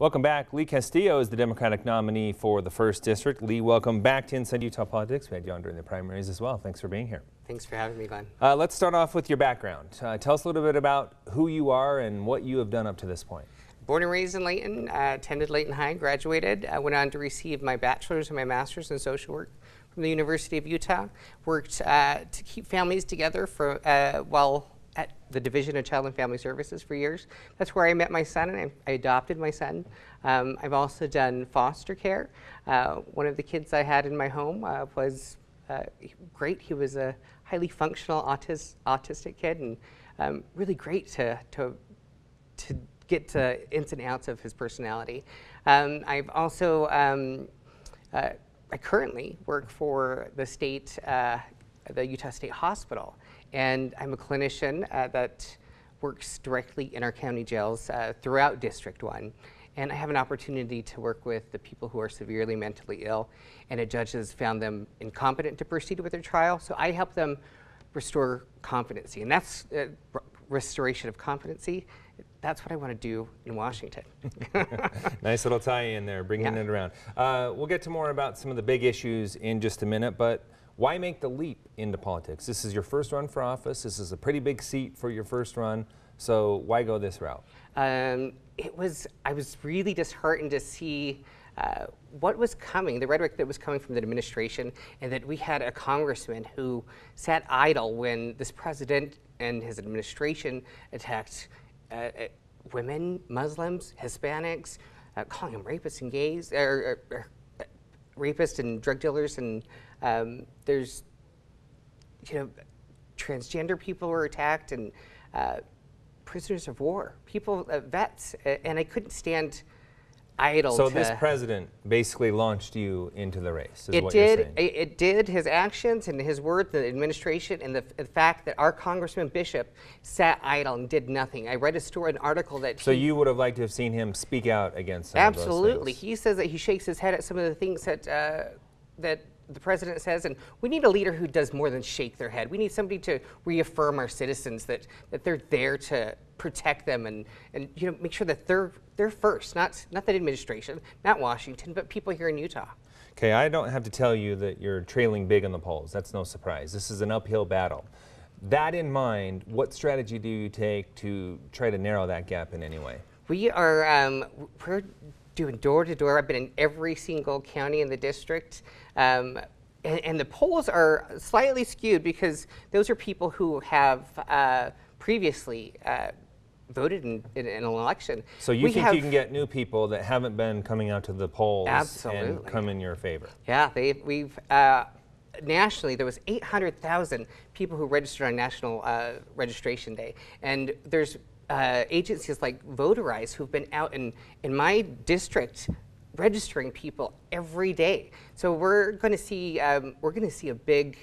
Welcome back. Lee Castillo is the Democratic nominee for the 1st District. Lee, welcome back to Inside Utah Politics. We had you on during the primaries as well. Thanks for being here. Thanks for having me, Glenn. Let's start off with your background. Tell us a little bit about who you are and what you have done up to this point. Born and raised in Layton, attended Layton High, graduated. I went on to receive my bachelor's and my master's in social work from the University of Utah. Worked to keep families together for while at the Division of Child and Family Services for years. That's where I met my son, and I adopted my son. I've also done foster care. One of the kids I had in my home was great. He was a highly functional autistic kid, and really great to get to ins and outs of his personality. I've also, I currently work for the state, the Utah State Hospital, and I'm a clinician that works directly in our county jails throughout District 1. And I have an opportunity to work with the people who are severely mentally ill, and a judge has found them incompetent to proceed with their trial. So I help them restore competency, and that's restoration of competency. That's what I want to do in Washington. Nice little tie-in there, bringing it around. We'll get to more about some of the big issues in just a minute, but why make the leap into politics? This is your first run for office. This is a pretty big seat for your first run. So why go this route? I was really disheartened to see what was coming, the rhetoric that was coming from the administration, and that we had a congressman who sat idle when this president and his administration attacked women, Muslims, Hispanics, calling them rapists and gays, rapists and drug dealers, and there's, transgender people were attacked, and prisoners of war, people, vets, and I couldn't stand idle. So this president basically launched you into the race, is what you're saying. It did. His actions and his words, the administration, and the fact that our Congressman Bishop sat idle and did nothing. I read an article that So you would have liked to have seen him speak out against some of those things. Absolutely. He says that he shakes his head at some of the things that that the president says, and we need a leader who does more than shake their head. We need somebody to reaffirm our citizens that they're there to protect them and make sure that they're first, not the administration, not Washington, but people here in Utah. Okay, I don't have to tell you that you're trailing big in the polls. That's no surprise. This is an uphill battle. That in mind, what strategy do you take to try to narrow that gap in any way? We are we're doing door to door. I've been in every single county in the district. And the polls are slightly skewed because those are people who have previously voted in an election. So you think you can get new people that haven't been coming out to the polls and come in your favor? Yeah, we've nationally there was 800,000 people who registered on National Registration Day, and there's agencies like Votarize who've been out in my district registering people every day. So we're going to see a big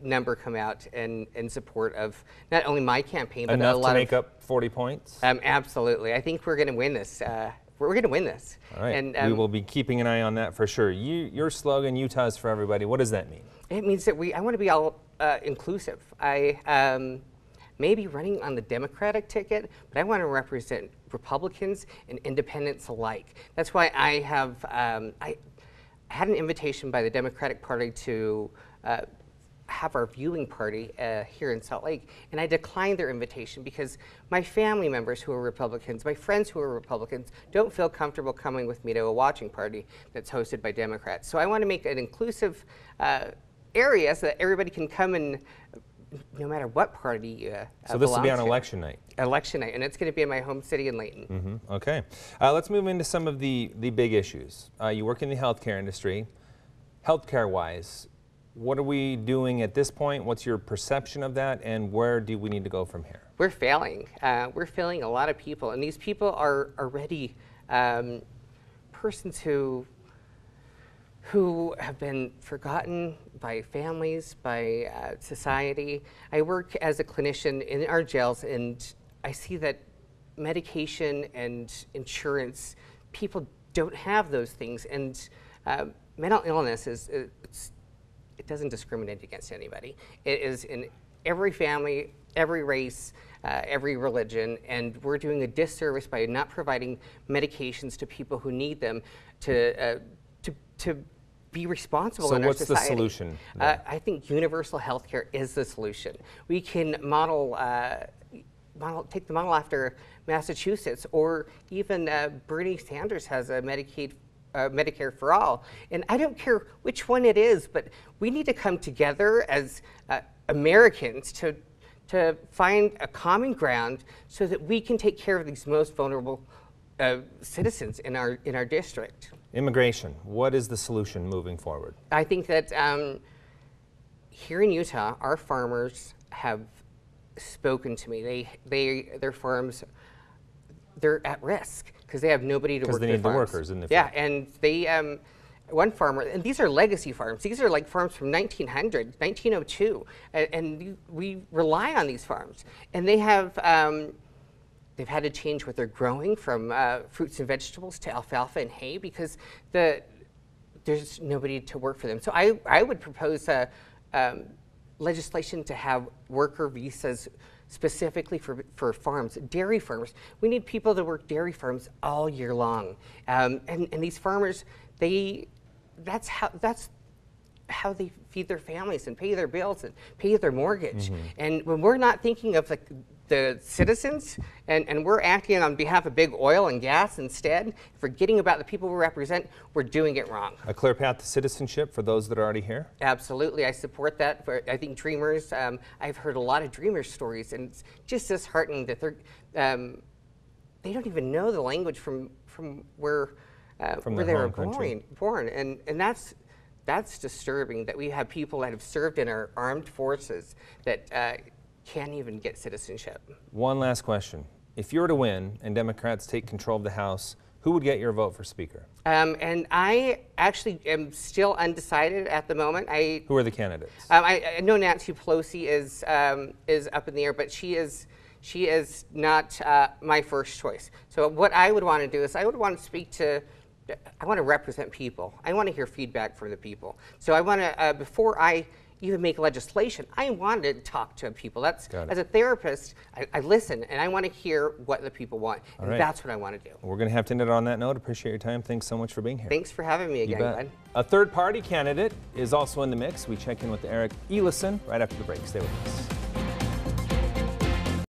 number come out in support of not only my campaign, but enough a lot to make up 40 points. Absolutely, I think we're going to win this. We're going to win this. All right, and we will be keeping an eye on that for sure. Your slogan, Utah is for everybody. What does that mean? It means that I want to be all inclusive. I may be running on the Democratic ticket, but I want to represent Republicans and independents alike. That's why I have I had an invitation by the Democratic Party to have our viewing party here in Salt Lake, and I declined their invitation because my family members who are Republicans, my friends who are Republicans, don't feel comfortable coming with me to a watching party that's hosted by Democrats. So I want to make an inclusive area so that everybody can come and no matter what party So this will be on election night? Election night, and it's going to be in my home city in Layton. Mm-hmm. Okay. Let's move into some of the big issues. You work in the healthcare industry. Healthcare-wise, what are we doing at this point? What's your perception of that, and where do we need to go from here? We're failing. We're failing a lot of people, and these people are already persons who have been forgotten by families, by society. I work as a clinician in our jails, and I see that medication and insurance, people don't have those things, and mental illness it doesn't discriminate against anybody. It is in every family, every race. every religion, and we're doing a disservice by not providing medications to people who need them to be responsible in our society. So what's the solution there? I think universal health care is the solution. We can take the model after Massachusetts, or even Bernie Sanders has a Medicare for all. And I don't care which one it is, but we need to come together as Americans to find a common ground so that we can take care of these most vulnerable citizens in our district. Immigration, what is the solution moving forward? I think that here in Utah, our farmers have spoken to me. Their farms, they're at risk because they have nobody to work their farms. Because they need the workers in the field. Yeah, and they, one farmer, and these are legacy farms. These are like farms from 1900, 1902, and we rely on these farms. And they have, they've had to change what they're growing from fruits and vegetables to alfalfa and hay because there's nobody to work for them. So I would propose legislation to have worker visas specifically for farms, dairy farmers. We need people to work dairy farms all year long. And these farmers, that's how they feed their families and pay their bills and pay their mortgage. Mm-hmm. And when we're not thinking of the citizens and we're acting on behalf of big oil and gas instead, forgetting about the people we represent, we're doing it wrong. A clear path to citizenship for those that are already here? Absolutely, I support that. I think Dreamers, I've heard a lot of Dreamers stories, and it's just disheartening that they don't even know the language from where they were born. And that's disturbing that we have people that have served in our armed forces that can't even get citizenship. One last question. If you were to win and Democrats take control of the House, who would get your vote for Speaker? And I actually am still undecided at the moment. Who are the candidates? I know Nancy Pelosi is up in the air, but she is not my first choice. So what I would want to do is I would want to I want to represent people. I want to hear feedback from the people. So I want to, before I even make legislation, I want to talk to people. As a therapist, I listen, and I want to hear what the people want. And that's what I want to do. We're going to have to end it on that note. Appreciate your time. Thanks so much for being here. Thanks for having me again, Glenn. A third-party candidate is also in the mix. We check in with Eric Elison right after the break. Stay with us.